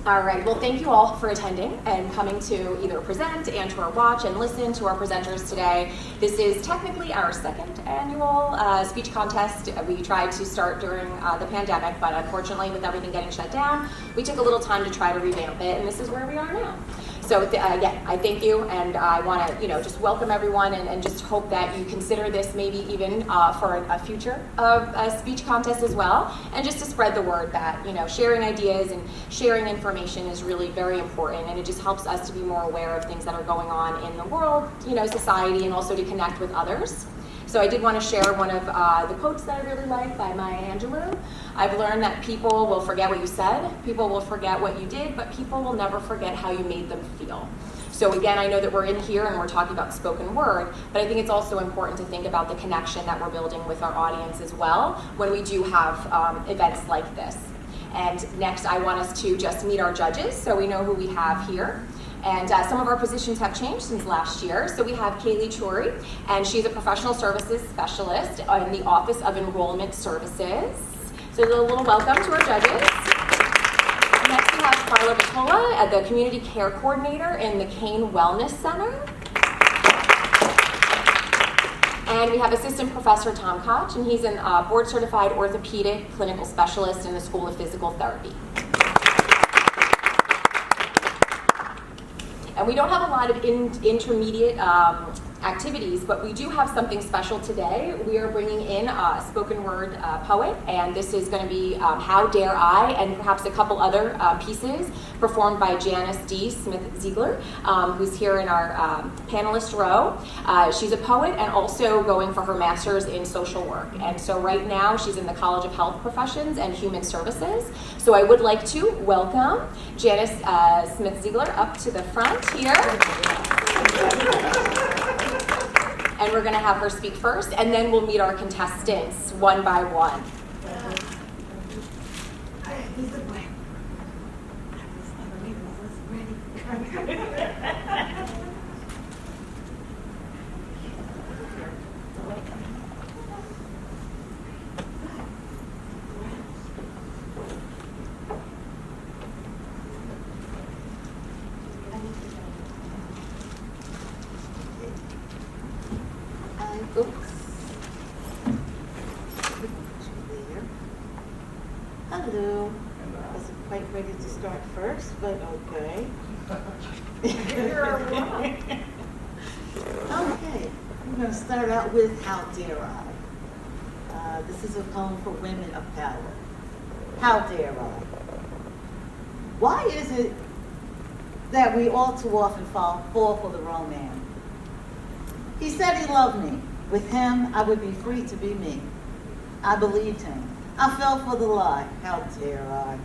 All right, well, thank you all for attending and coming to either present and or watch and listen to our presenters today. This is technically our second annual speech contest. We tried to start during the pandemic, but unfortunately with everything getting shut down, we took a little time to try to revamp it, and this is where we are now. So again, I thank you, and I want to, just welcome everyone, and just hope that you consider this maybe even for a future speech contest as well, and just to spread the word that sharing ideas and sharing information is really very important, and it just helps us to be more aware of things that are going on in the world, society, and also to connect with others. So I did want to share one of the quotes that I really like by Maya Angelou. I've learned that people will forget what you said, people will forget what you did, but people will never forget how you made them feel. So again, I know that we're in here and we're talking about spoken word, but I think it's also important to think about the connection that we're building with our audience as well when we do have events like this. And next, I want us to just meet our judges so we know who we have here. And some of our positions have changed since last year. So we have Kaylee Choury, and she's a professional services specialist in the Office of Enrollment Services. So a little welcome to our judges. Next we have Carla Vitola, the Community Care Coordinator in the Kane Wellness Center. And we have Assistant Professor Tom Koch, and he's a board-certified orthopedic clinical specialist in the School of Physical Therapy. And we don't have a lot of intermediate activities, but we do have something special today. We are bringing in a spoken word poet, and this is going to be How Dare I, and perhaps a couple other pieces performed by Janice D. Smith-Ziegler, who's here in our panelist row. She's a poet and also going for her master's in social work. And so right now she's in the College of Health Professions and Human Services. So I would like to welcome Janice Smith-Ziegler up to the front here. And we're going to have her speak first, and then we'll meet our contestants one by one. Hello. I wasn't quite ready to start first, but okay. Okay, I'm going to start out with How Dare I. This is a poem for women of power. How dare I? Why is it that we all too often fall for the wrong man? He said he loved me. With him, I would be free to be me. I believed him. I fell for the lie. How dare I?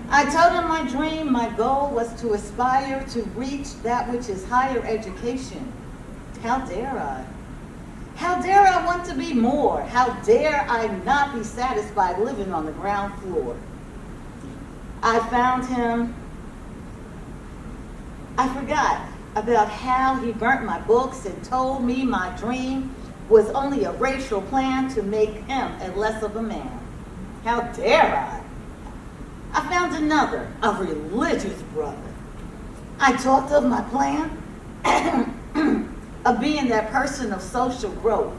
I told him my dream, my goal was to aspire to reach that which is higher education. How dare I? How dare I want to be more? How dare I not be satisfied living on the ground floor? I found him. I forgot about how he burnt my books and told me my dream was only a racial plan to make him a less of a man. How dare I? I found another, a religious brother. I talked of my plan of being that person of social growth.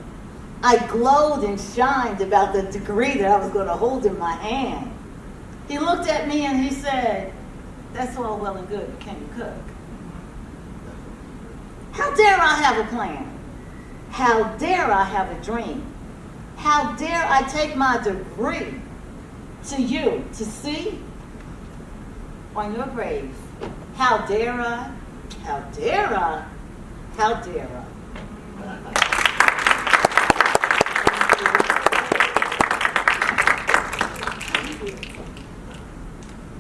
I glowed and shined about the degree that I was going to hold in my hand. He looked at me and he said, "That's all well and good, but can you cook?" How dare I have a plan? How dare I have a dream? How dare I take my degree to you to see on your grave? How dare I? How dare I? How dare I?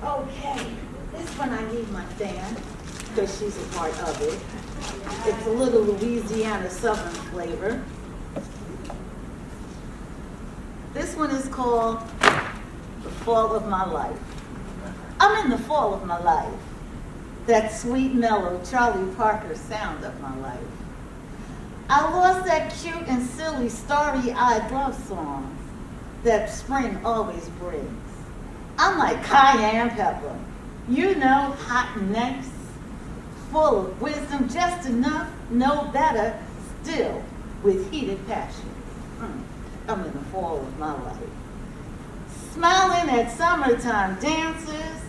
Okay, this one I need my fan because she's a part of it. It's a little Louisiana Southern flavor. This one is called The Fall of My Life. I'm in the fall of my life. That sweet, mellow Charlie Parker sound of my life. I lost that cute and silly, starry-eyed love song that spring always brings. I'm like cayenne pepper, You know, hot necks, full of wisdom, just enough, no better, still with heated passion. I'm in the fall of my life. Smiling at summertime dances,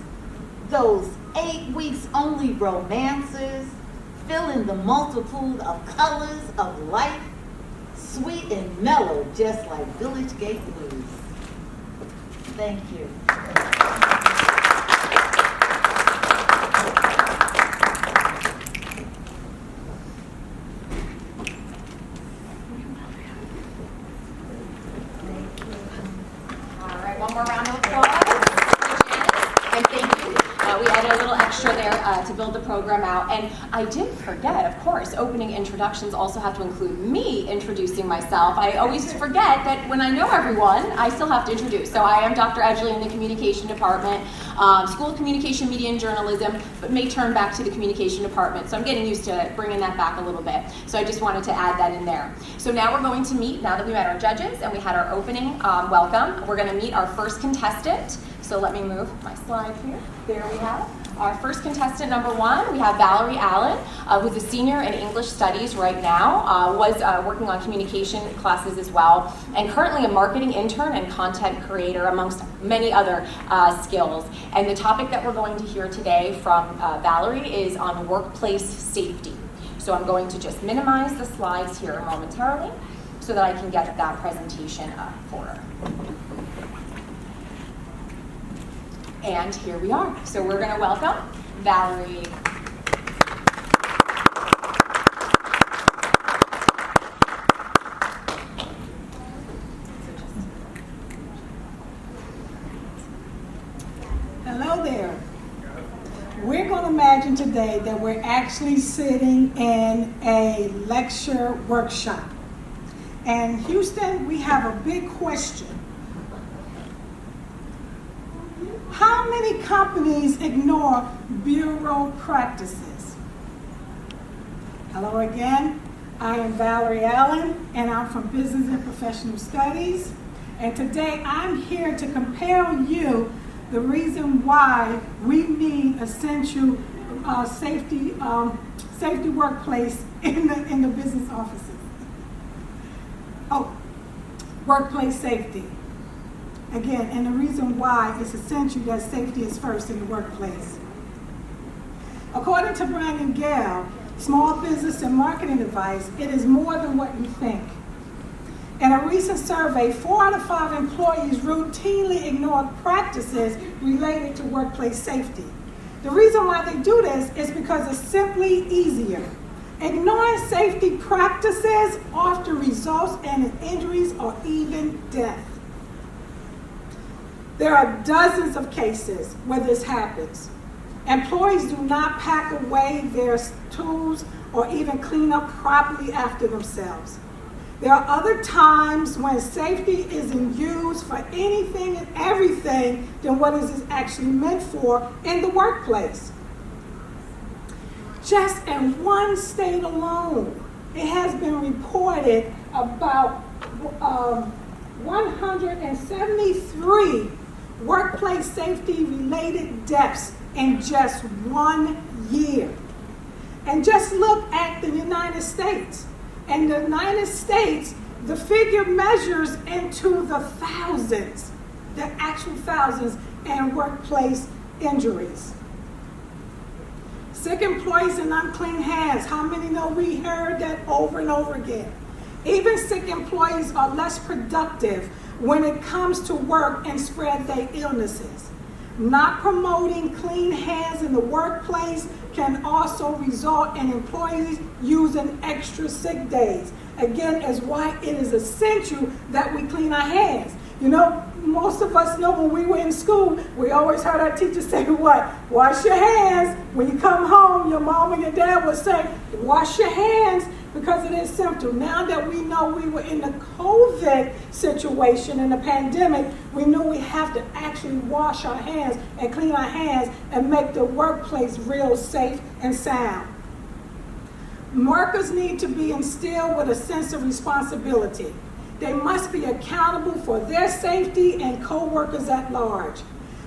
those 8 weeks only romances, feeling the multitude of colors of life, sweet and mellow, just like Village Gate Blues. Thank you. All right, one more round of applause for Janice, and thank you. We added a little extra there to build the program out. And I did forget, of course, opening introductions also have to include me introducing myself. I always forget that when I know everyone, I still have to introduce. So I am Dr. Edgley in the Communication Department, School of Communication, Media, and Journalism, but may turn back to the Communication Department. So I'm getting used to bringing that back a little bit. So I just wanted to add that in there. So now we're going to meet, now that we met our judges and we had our opening welcome, we're going to meet our first contestant. So let me move my slide here. There we have our first contestant, number 1. We have Valerie Allen, who's a senior in English Studies right now, was working on communication classes as well, and currently a marketing intern and content creator, amongst many other skills. And the topic that we're going to hear today from Valerie is on workplace safety. So I'm going to just minimize the slides here momentarily so that I can get that presentation up for her. And here we are. So we're going to welcome Valerie. Hello there. We're going to imagine today that we're actually sitting in a lecture workshop. And Houston, we have a big question. How many companies ignore bureau practices? Hello again. I am Valerie Allen, and I'm from Business and Professional Studies. And today I'm here to compel you the reason why we need essential safety workplace in the business offices. Oh, workplace safety. Again, and the reason why it's essential that safety is first in the workplace. According to Brandon Gale, Small Business and Marketing Advice, it is more than what you think. In a recent survey, 4 out of 5 employees routinely ignore practices related to workplace safety. The reason why they do this is because it's simply easier. Ignoring safety practices often results in injuries or even death. There are dozens of cases where this happens. Employees do not pack away their tools or even clean up properly after themselves. There are other times when safety isn't used for anything and everything than what it is actually meant for in the workplace. Just in one state alone, it has been reported about 173 workplace safety related deaths in just 1 year. And just look at the United States. In the United States, the figure measures into the thousands, the actual thousands in workplace injuries. Sick employees and unclean hands. How many know we heard that over and over again? Even sick employees are less productive when it comes to work and spread their illnesses. Not promoting clean hands in the workplace can also result in employees using extra sick days. Again, is why it is essential that we clean our hands. You know, most of us know when we were in school, we always heard our teachers say what? Wash your hands. When you come home, your mom and your dad would say, wash your hands, because it is simple. Now that we know we were in the COVID situation, in the pandemic, we know we have to actually wash our hands and clean our hands and make the workplace real safe and sound. Workers need to be instilled with a sense of responsibility. They must be accountable for their safety and co-workers at large.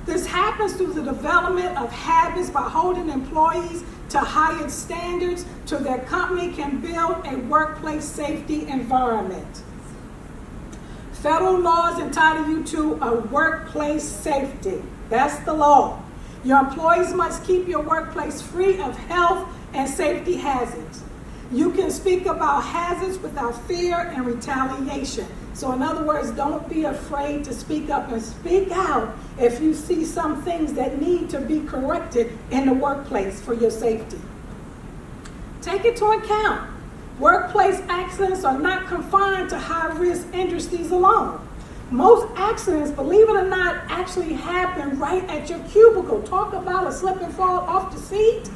This happens through the development of habits by holding employees to higher standards so their company can build a workplace safety environment. Federal laws entitle you to a workplace safety. That's the law. Your employees must keep your workplace free of health and safety hazards. You can speak about hazards without fear and retaliation. So in other words, don't be afraid to speak up and speak out if you see some things that need to be corrected in the workplace for your safety. Take it to account. Workplace accidents are not confined to high-risk industries alone. Most accidents, believe it or not, actually happen right at your cubicle. Talk about a slip and fall off the seat.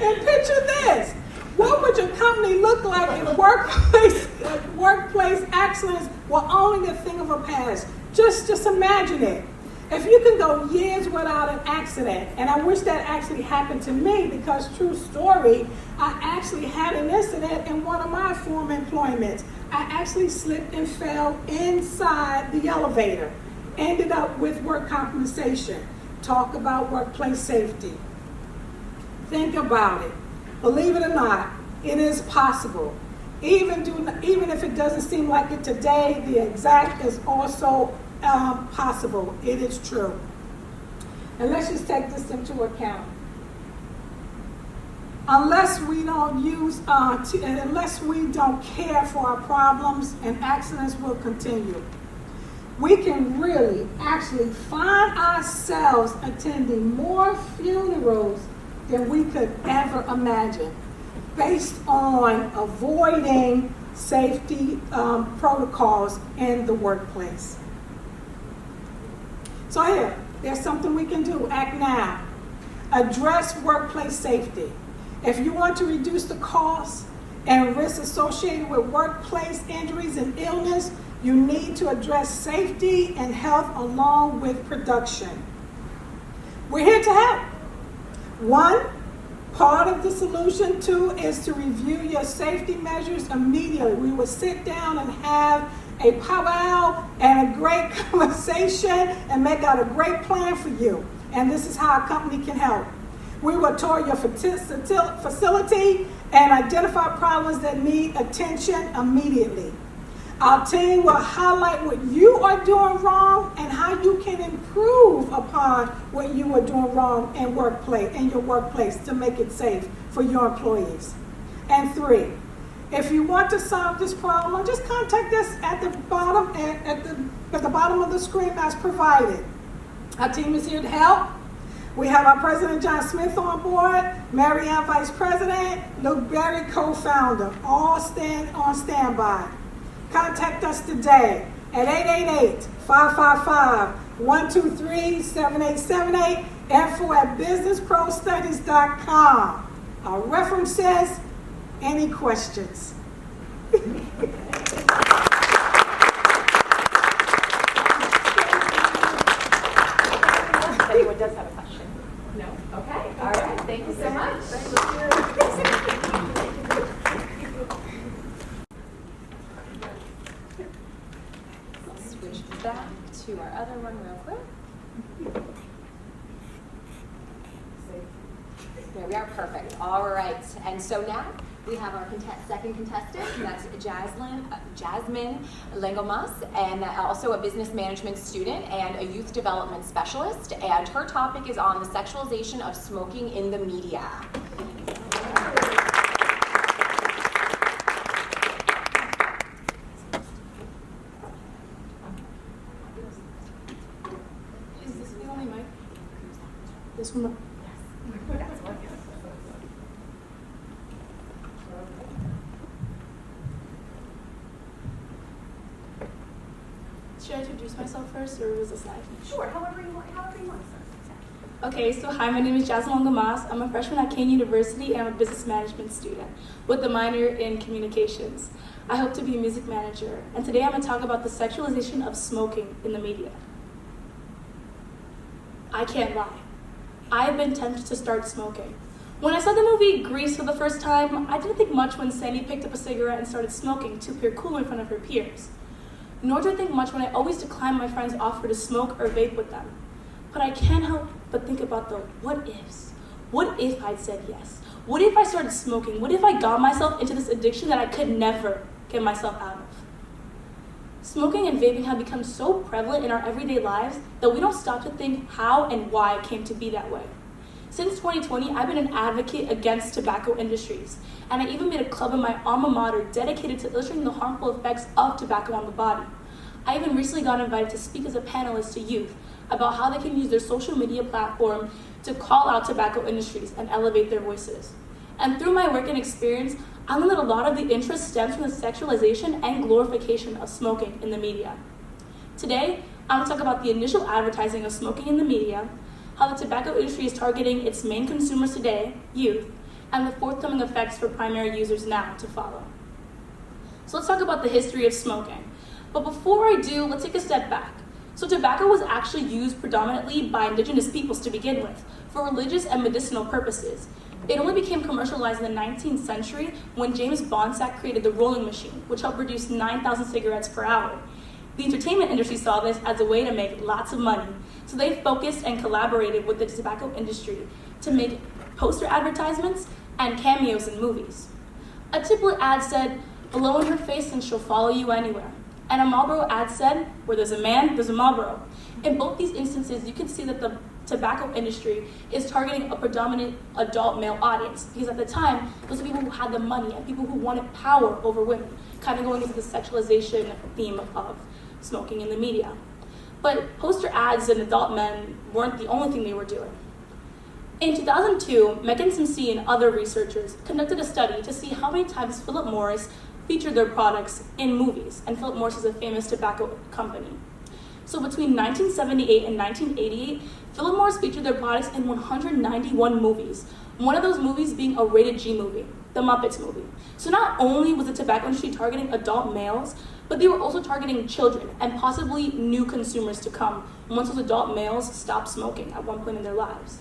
And picture this. What would your company look like if workplace accidents were only a thing of the past? Just imagine it. If you can go years without an accident, and I wish that actually happened to me because, true story, I actually had an incident in one of my former employments. I actually slipped and fell inside the elevator. Ended up with work compensation. Talk about workplace safety. Think about it. Believe it or not, it is possible. Even if it doesn't seem like it today, the exact is also possible. It is true. And let's just take this into account. Unless we don't care for our problems, and accidents will continue. We can really actually find ourselves attending more funerals than we could ever imagine, based on avoiding safety protocols in the workplace. So here, there's something we can do. Act now. Address workplace safety. If you want to reduce the costs and risks associated with workplace injuries and illness, you need to address safety and health along with production. We're here to help. 1, part of the solution. 2 is to review your safety measures immediately. We will sit down and have a powwow and a great conversation and make out a great plan for you. And this is how our company can help. We will tour your facility and identify problems that need attention immediatly. Our team will highlight what you are doing wrong and how you can improve upon what you are doing wrong in your workplace to make it safe for your employees. And 3, if you want to solve this problem, just contact us at the bottom of the screen as provided. Our team is here to help. We have our President John Smith on board, Mary Ann Vice President, Luke Berry co-founder, all stand on standby. Contact us today at 888-555-123-7878, info@businessprostudies.com. Our references, any questions? Anyone does have a question? No? Okay, all right, thank you so much. I'll switch back to our other one real quick. There we are, perfect. All right, and so now we have our second contestant, that's Jasmine Lengomas, and also a business management student and a youth development specialist, and her topic is on the sexualization of smoking in the media. Is this the only mic? This one? Should I introduce myself first, or was this live? Sure, however you want to start. Okay, so hi, my name is Jasmine Gamas. I'm a freshman at Kane University, and I'm a business management student with a minor in communications. I hope to be a music manager, and today I'm going to talk about the sexualization of smoking in the media. I can't lie. I've been tempted to start smoking. When I saw the movie Grease for the first time, I didn't think much when Sandy picked up a cigarette and started smoking to appear cool in front of her peers. Nor do I think much when I always decline my friends' offer to smoke or vape with them. But I can't help but think about the what ifs. What if I'd said yes? What if I started smoking? What if I got myself into this addiction that I could never get myself out of? Smoking and vaping have become so prevalent in our everyday lives that we don't stop to think how and why it came to be that way. Since 2020, I've been an advocate against tobacco industries, and I even made a club in my alma mater dedicated to illustrating the harmful effects of tobacco on the body. I even recently got invited to speak as a panelist to youth about how they can use their social media platform to call out tobacco industries and elevate their voices. And through my work and experience, I learned that a lot of the interest stems from the sexualization and glorification of smoking in the media. Today, I'm going to talk about the initial advertising of smoking in the media, how the tobacco industry is targeting its main consumers today, youth, and the forthcoming effects for primary users now to follow. So let's talk about the history of smoking. But before I do, let's take a step back. So tobacco was actually used predominantly by indigenous peoples to begin with, for religious and medicinal purposes. It only became commercialized in the 19th century when James Bonsack created the rolling machine, which helped produce 9,000 cigarettes per hour. The entertainment industry saw this as a way to make lots of money, so they focused and collaborated with the tobacco industry to make poster advertisements and cameos in movies. A typical ad said, "Blow in her face and she'll follow you anywhere." And a Marlboro ad said, "Where there's a man, there's a Marlboro." In both these instances, you can see that the tobacco industry is targeting a predominant adult male audience, because at the time, those are people who had the money and people who wanted power over women, kind of going into the sexualization theme of smoking in the media. But poster ads and adult men weren't the only thing they were doing. In 2002, Megan Simpson and other researchers conducted a study to see how many times Philip Morris featured their products in movies, and Philip Morris is a famous tobacco company. So between 1978 and 1988, Philip Morris featured their products in 191 movies, one of those movies being a rated G movie, the Muppets movie. So not only was the tobacco industry targeting adult males, but they were also targeting children and possibly new consumers to come once those adult males stopped smoking at one point in their lives.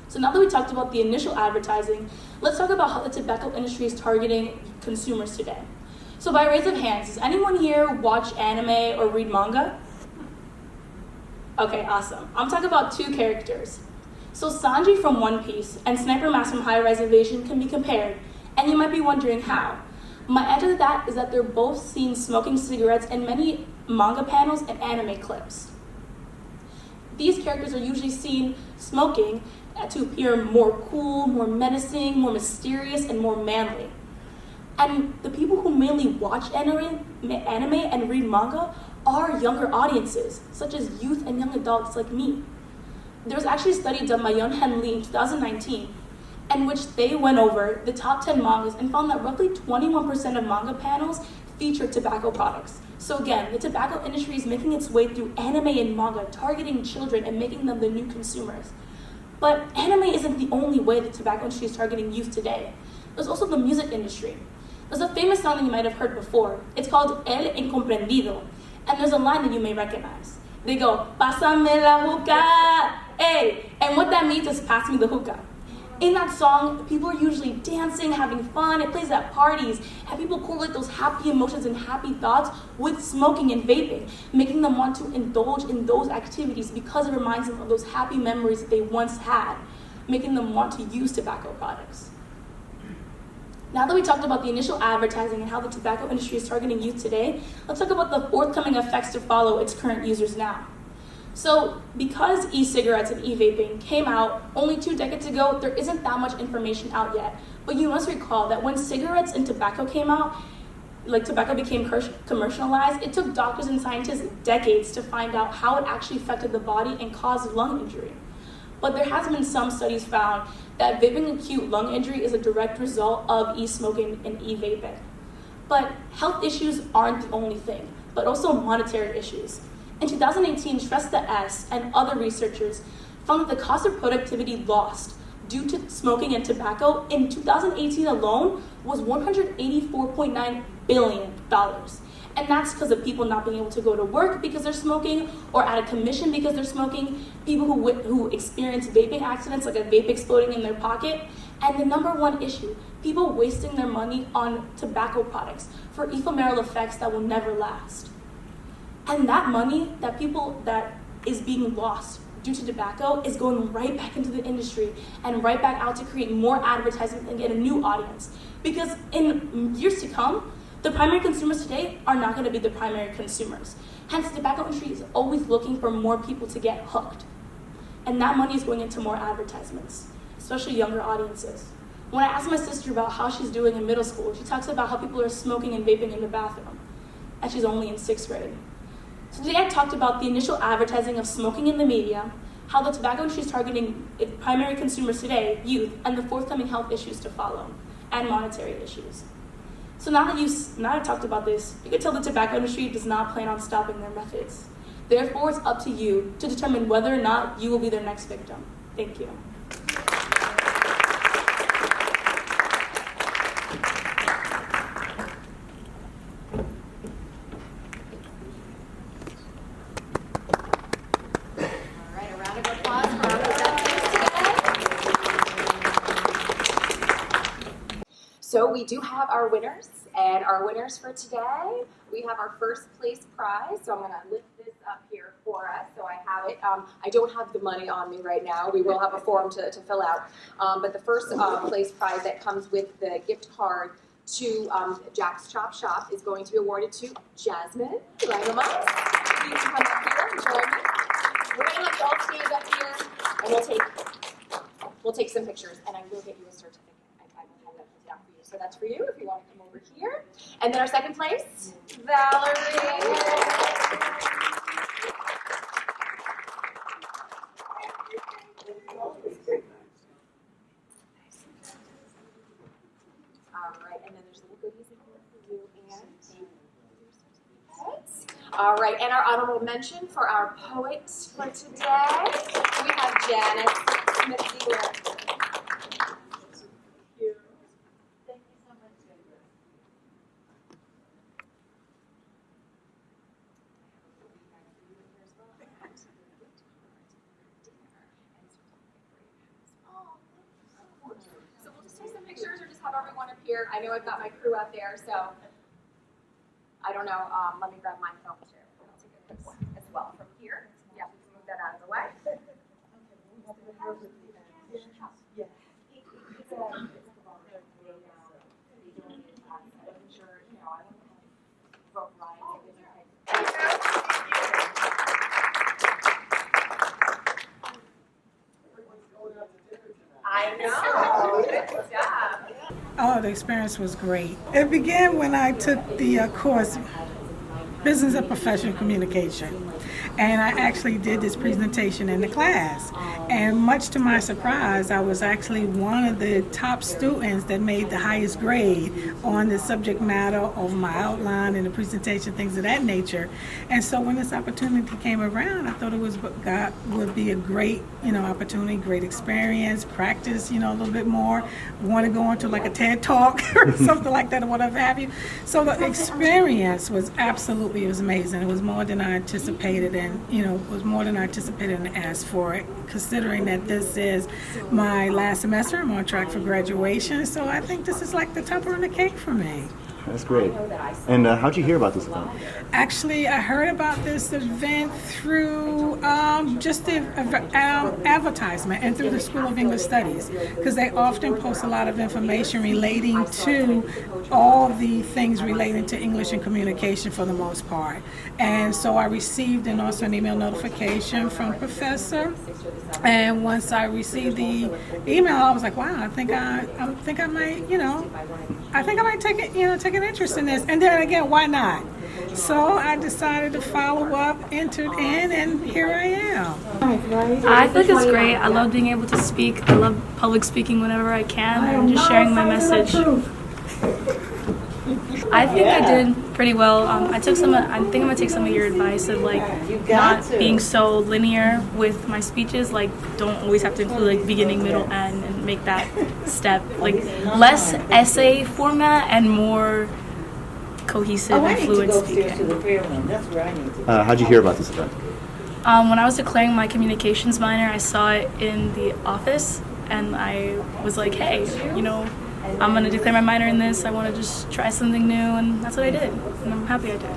So now that we talked about the initial advertising, let's talk about how the tobacco industry is targeting consumers today. So by raise of hands, does anyone here watch anime or read manga? Okay, awesome. I'm talking about two characters. So Sanji from One Piece and Sniper Mask from High Rise Invasion can be compared, and you might be wondering how. My answer to that is that they're both seen smoking cigarettes in many manga panels and anime clips. These characters are usually seen smoking to appear more cool, more menacing, more mysterious, and more manly. And the people who mainly watch anime and read manga are younger audiences, such as youth and young adults like me. There was actually a study done by Young Hen Lee in 2019 in which they went over the top 10 mangas and found that roughly 21% of manga panels featured tobacco products. So again, the tobacco industry is making its way through anime and manga, targeting children and making them the new consumers. But anime isn't the only way the tobacco industry is targeting youth today. There's also the music industry. There's a famous song that you might have heard before. It's called El Incomprendido, and there's a line that you may recognize. They go, "Pásame la hookah, hey!" And what that means is pass me the hookah. In that song, people are usually dancing, having fun. It plays at parties, and people correlate those happy emotions and happy thoughts with smoking and vaping, making them want to indulge in those activities because it reminds them of those happy memories that they once had, making them want to use tobacco products. Now that we talked about the initial advertising and how the tobacco industry is targeting youth today, let's talk about the forthcoming effects to follow its current users now. So because e-cigarettes and e-vaping came out only 2 decades ago, there isn't that much information out yet. But you must recall that when cigarettes and tobacco came out, like tobacco became commercialized, it took doctors and scientists decades to find out how it actually affected the body and caused lung injury. But there has been some studies found that vaping acute lung injury is a direct result of e-smoking and e-vaping. But health issues aren't the only thing, but also monetary issues. In 2018, Shrestha S. and other researchers found that the cost of productivity lost due to smoking and tobacco in 2018 alone was $184.9 billion. And that's because of people not being able to go to work because they're smoking, or out of commission because they're smoking, people who experience vaping accidents, like a vape exploding in their pocket, and the number one issue, people wasting their money on tobacco products for ephemeral effects that will never last. And that money that is being lost due to tobacco is going right back into the industry and right back out to create more advertising and get a new audience. Because in years to come, the primary consumers today are not going to be the primary consumers. Hence, the tobacco industry is always looking for more people to get hooked. And that money is going into more advertisements, especially younger audiences. When I asked my sister about how she's doing in middle school, she talks about how people are smoking and vaping in the bathroom, and she's only in 6th grade. So today I talked about the initial advertising of smoking in the media, how the tobacco industry is targeting its primary consumers today, youth, and the forthcoming health issues to follow, and monetary issues. So now that I talked about this, you can tell the tobacco industry does not plan on stopping their methods. Therefore, it's up to you to determine whether or not you will be their next victim. Thank you. So we do have our winners, and our winners for today, we have our first place prize. So I'm going to lift this up here for us. So I have it. I don't have the money on me right now. We will have a form to fill out. But the first place prize that comes with the gift card to Jack's Chop Shop is going to be awarded to Jasmine Langemas. You can come up here and join me. We're going to have you all stand up here, and we'll take some pictures, and I will get you a certificate. I will have that down for you. So that's for you if you want to come over here. And then our second place, Valerie. All right, and then there's little goodies in here for you and all right, and our honorable mention for our poets for today, we have Janice Smith. So we'll just take some pictures or just have everyone up here. I know I've got my crew out there, so I don't know. Let me grab my phone too. I'll take a quick one as well from here. Yeah, we can move that out of the way. I know. Good job. Oh, the experience was great. It began when I took the course, Business and Professional Communication. And I actually did this presentation in the class. And much to my surprise, I was actually one of the top students that made the highest grade on the subject matter of my outline and the presentation, things of that nature. And so when this opportunity came around, I thought it would be a great, opportunity, great experience, practice, a little bit more. Want to go into like a TED Talk or something like that or whatever have you. So the experience was absolutely, it was amazing. It was more than I anticipated and, asked for it. Considering that this is my last semester, I'm on track for graduation, so I think this is like the topper on the cake for me. That's great. And how'd you hear about this event? Actually, I heard about this event through just the advertisement and through the School of English Studies, because they often post a lot of information relating to all the things relating to English and communication for the most part. And so I received also an email notification from Professor. And once I received the email, I was like, wow, I think I might take an interest in this. And then again, why not? So I decided to follow up, entered in, and here I am. I think it's great. I love being able to speak. I love public speaking whenever I can and just sharing my message. I think I did pretty well. I think I'm gonna take some of your advice of not being so linear with my speeches. Don't always have to include beginning, middle, end, and make that step. Less essay format and more cohesive and fluid speaking. How'd you hear about this event? When I was declaring my communications minor, I saw it in the office, and I was like, hey, I'm going to declare my minor in this. I want to just try something new, and that's what I did, and I'm happy I did.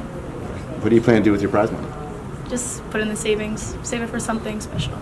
What do you plan to do with your prize money? Just put in the savings, save it for something special.